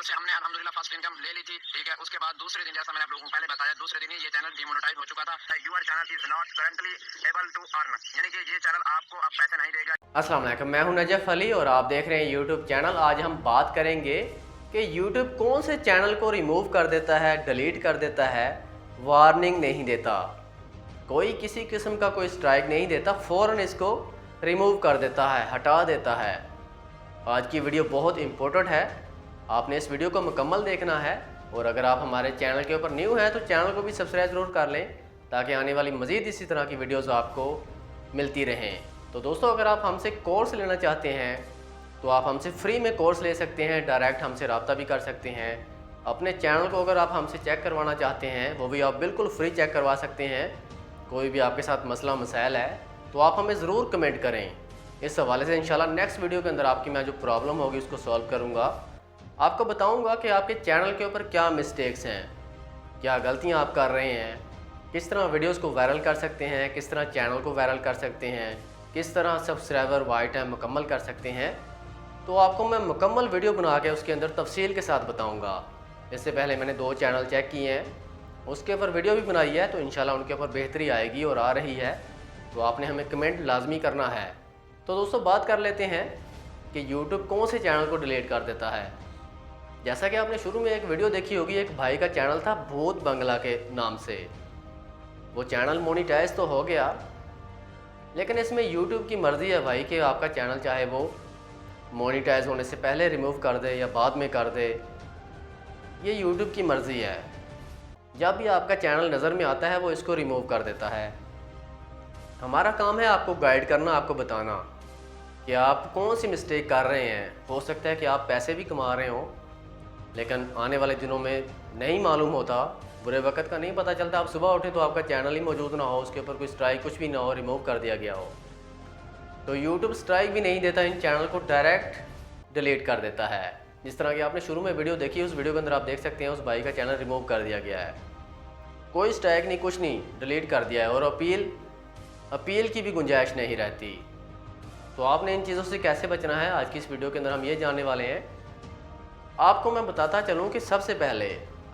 Channel से हमने अल्हम्दुलिल्लाह फर्स्ट इनकम ले ली थी, ठीक है। उसके बाद दूसरे दिन, जैसा मैंने आप लोगों को पहले बताया, दूसरे दिन ही ये चैनल डिमोनेटाइज हो चुका था। Your channel is not currently able to earn, यानी कि ये चैनल आपको अब पैसे नहीं देगा। अस्सलाम वालेकुम, मैं हूं नजफ अली और आप देख रहे हैं यूट्यूब चैनल। आज हम बात करेंगे कि यूट्यूब कौन से चैनल को रिमूव कर देता है, डिलीट कर देता है, वार्निंग नहीं देता, कोई किसी किस्म का कोई स्ट्राइक नहीं देता, फ़ौरन इसको रिमूव कर देता है, हटा देता है। आज की वीडियो बहुत इम्पोर्टेंट है, आपने इस वीडियो को मुकम्मल देखना है। और अगर आप हमारे चैनल के ऊपर न्यू हैं तो चैनल को भी सब्सक्राइब ज़रूर कर लें, ताकि आने वाली मज़ीद इसी तरह की वीडियोज़ आपको मिलती रहें। तो दोस्तों, अगर आप हमसे कोर्स लेना चाहते हैं तो आप हमसे फ्री में कोर्स ले सकते हैं, डायरेक्ट हमसे रब्ता भी कर सकते हैं। अपने चैनल को अगर आप हमसे चेक करवाना चाहते हैं, वो भी आप बिल्कुल फ्री चेक करवा सकते हैं। कोई भी आपके साथ मसला मसाइल है तो आप हमें ज़रूर कमेंट करें। इस हवाले से इंशाल्लाह नेक्स्ट वीडियो के अंदर आपकी मैं जो प्रॉब्लम होगी उसको सॉल्व करूँगा। आपको बताऊँगा कि आपके चैनल के ऊपर क्या मिस्टेक्स हैं, क्या गलतियाँ आप कर रहे हैं, किस तरह वीडियोज़ को वायरल कर सकते हैं, किस तरह चैनल को वायरल कर सकते हैं, किस तरह सब्सक्राइबर वाइट है मुकम्मल कर सकते हैं। तो आपको मैं मुकम्मल वीडियो बना के उसके अंदर तफसील के साथ बताऊंगा। इससे पहले मैंने 2 चैनल चेक किए हैं, उसके ऊपर वीडियो भी बनाई है, तो इंशाल्लाह उनके ऊपर बेहतरी आएगी और आ रही है। तो आपने हमें कमेंट लाजमी करना है। तो दोस्तों, बात कर लेते हैं कि यूट्यूब कौन से चैनल को डिलीट कर देता है। जैसा कि आपने शुरू में एक वीडियो देखी होगी, एक भाई का चैनल था भूत बंगला के नाम से। वो चैनल मोनीटाइज तो हो गया, लेकिन इसमें यूट्यूब की मर्ज़ी है भाई कि आपका चैनल चाहे वो मोनीटाइज होने से पहले रिमूव कर दे या बाद में कर दे, ये यूट्यूब की मर्ज़ी है। जब भी आपका चैनल नज़र में आता है वो इसको रिमूव कर देता है। हमारा काम है आपको गाइड करना, आपको बताना कि आप कौन सी मिस्टेक कर रहे हैं। हो सकता है कि आप पैसे भी कमा रहे हो, लेकिन आने वाले दिनों में नहीं मालूम होता, बुरे वक्त का नहीं पता चलता। आप सुबह उठे तो आपका चैनल ही मौजूद ना हो, उसके ऊपर कोई स्ट्राइक कुछ भी ना हो, रिमूव कर दिया गया हो। तो यूट्यूब स्ट्राइक भी नहीं देता, इन चैनल को डायरेक्ट डिलीट कर देता है। जिस तरह की आपने शुरू में वीडियो देखी, उस वीडियो के अंदर आप देख सकते हैं उस भाई का चैनल रिमूव कर दिया गया है। कोई स्ट्राइक नहीं, कुछ नहीं, डिलीट कर दिया है। और अपील की भी गुंजाइश नहीं रहती। तो आपने इन चीज़ों से कैसे बचना है, आज की इस वीडियो के अंदर हम ये जानने वाले हैं। आपको मैं बताता चलूँ कि सबसे पहले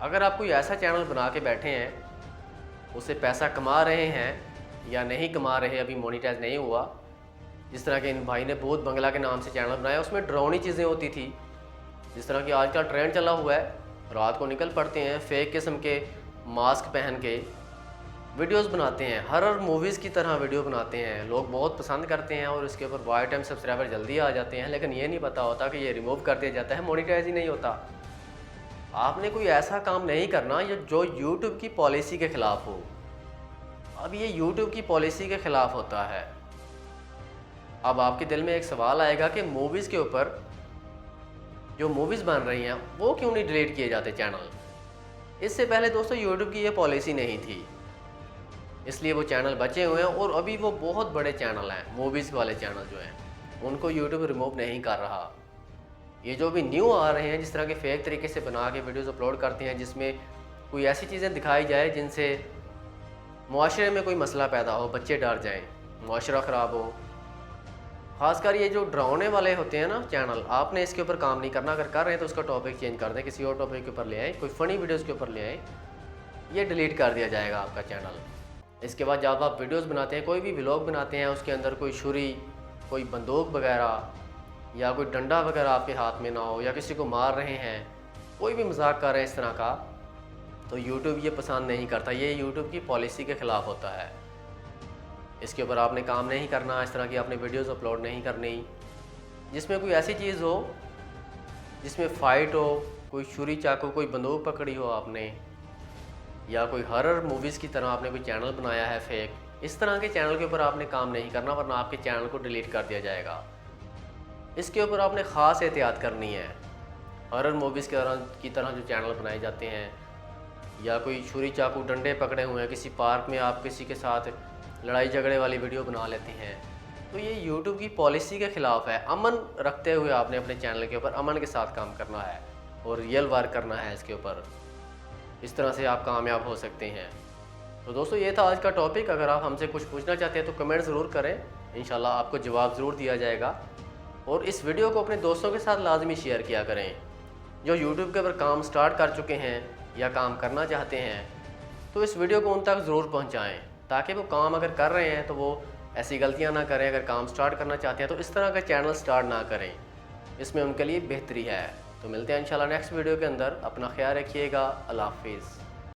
अगर आप कोई ऐसा चैनल बना के बैठे हैं, उससे पैसा कमा रहे हैं या नहीं कमा रहे, अभी मोनीटाइज नहीं हुआ। जिस तरह के इन भाई ने भूत बंगला के नाम से चैनल बनाया, उसमें डरावनी चीज़ें होती थी। जिस तरह की आजकल ट्रेंड चला हुआ है, रात को निकल पड़ते हैं, फेक किस्म के मास्क पहन के वीडियोस बनाते हैं, हॉरर मूवीज़ की तरह वीडियो बनाते हैं। लोग बहुत पसंद करते हैं और इसके ऊपर वाइट टाइम सब्सक्राइबर जल्दी आ जाते हैं, लेकिन ये नहीं पता होता कि ये रिमूव कर दिया जाता है, मोनीटाइज ही नहीं होता। आपने कोई ऐसा काम नहीं करना जो यूट्यूब की पॉलिसी के ख़िलाफ़ हो। अब ये यूट्यूब की पॉलिसी के ख़िलाफ़ होता है। अब आपके दिल में एक सवाल आएगा कि मूवीज़ के ऊपर जो मूवीज़ बन रही हैं वो क्यों नहीं डिलीट किए जाते चैनल। इससे पहले दोस्तों यूट्यूब की ये पॉलिसी नहीं थी, इसलिए वो चैनल बचे हुए हैं। और अभी वो बहुत बड़े चैनल हैं, मूवीज़ वाले चैनल जो हैं, उनको यूट्यूब रिमूव नहीं कर रहा। ये जो भी न्यू आ रहे हैं, जिस तरह के फ़ेक तरीके से बना के वीडियोज़ अपलोड करते हैं, जिसमें कोई ऐसी चीज़ें दिखाई जाए जिनसे मुआशरे में कोई मसला पैदा हो, बच्चे डर जाएं, मुआशरा ख़राब हो। ख़ासकर ये जो डरावने वाले होते हैं ना चैनल, आपने इसके ऊपर काम नहीं करना। अगर कर रहे हैं तो उसका टॉपिक चेंज कर दें, किसी और टॉपिक के ऊपर ले आएँ, कोई फ़नी वीडियोज़ के ऊपर ले आएँ, ये डिलीट कर दिया जाएगा आपका चैनल। इसके बाद जब आप वीडियोज़ बनाते हैं, कोई भी व्लॉग बनाते हैं, उसके अंदर कोई छुरी, कोई बंदूक वगैरह या कोई डंडा वगैरह आपके हाथ में ना हो, या किसी को मार रहे हैं, कोई भी मजाक कर रहे हैं इस तरह का, तो यूट्यूब ये पसंद नहीं करता। ये यूट्यूब की पॉलिसी के ख़िलाफ़ होता है। इसके ऊपर आपने काम नहीं करना, इस तरह की आपने वीडियोज़ अपलोड नहीं करनी जिसमें कोई ऐसी चीज़ हो जिसमें फ़ाइट हो, कोई छुरी चाकू, कोई बंदूक पकड़ी हो आपने, या कोई हॉरर मूवीज़ की तरह आपने कोई चैनल बनाया है फेक। इस तरह के चैनल के ऊपर आपने काम नहीं करना, वरना आपके चैनल को डिलीट कर दिया जाएगा। इसके ऊपर आपने ख़ास एहतियात करनी है। हॉरर मूवीज़ की तरह जो चैनल बनाए जाते हैं, या कोई छुरी चाकू डंडे पकड़े हुए हैं, किसी पार्क में आप किसी के साथ लड़ाई झगड़े वाली वीडियो बना लेते हैं, तो ये यूट्यूब की पॉलिसी के ख़िलाफ़ है। अमन रखते हुए आपने अपने चैनल के ऊपर अमन के साथ काम करना है और रियल वर्क करना है इसके ऊपर। इस तरह से आप कामयाब हो सकते हैं। तो दोस्तों, ये था आज का टॉपिक। अगर आप हमसे कुछ पूछना चाहते हैं तो कमेंट ज़रूर करें, इंशाल्लाह आपको जवाब ज़रूर दिया जाएगा। और इस वीडियो को अपने दोस्तों के साथ लाजमी शेयर किया करें। जो यूट्यूब के ऊपर काम स्टार्ट कर चुके हैं या काम करना चाहते हैं, तो इस वीडियो को उन तक ज़रूर पहुंचाएं ताकि वो काम अगर कर रहे हैं तो वो ऐसी गलतियां ना करें। अगर काम स्टार्ट करना चाहते हैं तो इस तरह का चैनल स्टार्ट ना करें, इसमें उनके लिए बेहतरी है। तो मिलते हैं इंशाल्लाह नेक्स्ट वीडियो के अंदर। अपना ख्याल रखिएगा। अल्लाह हाफिज़।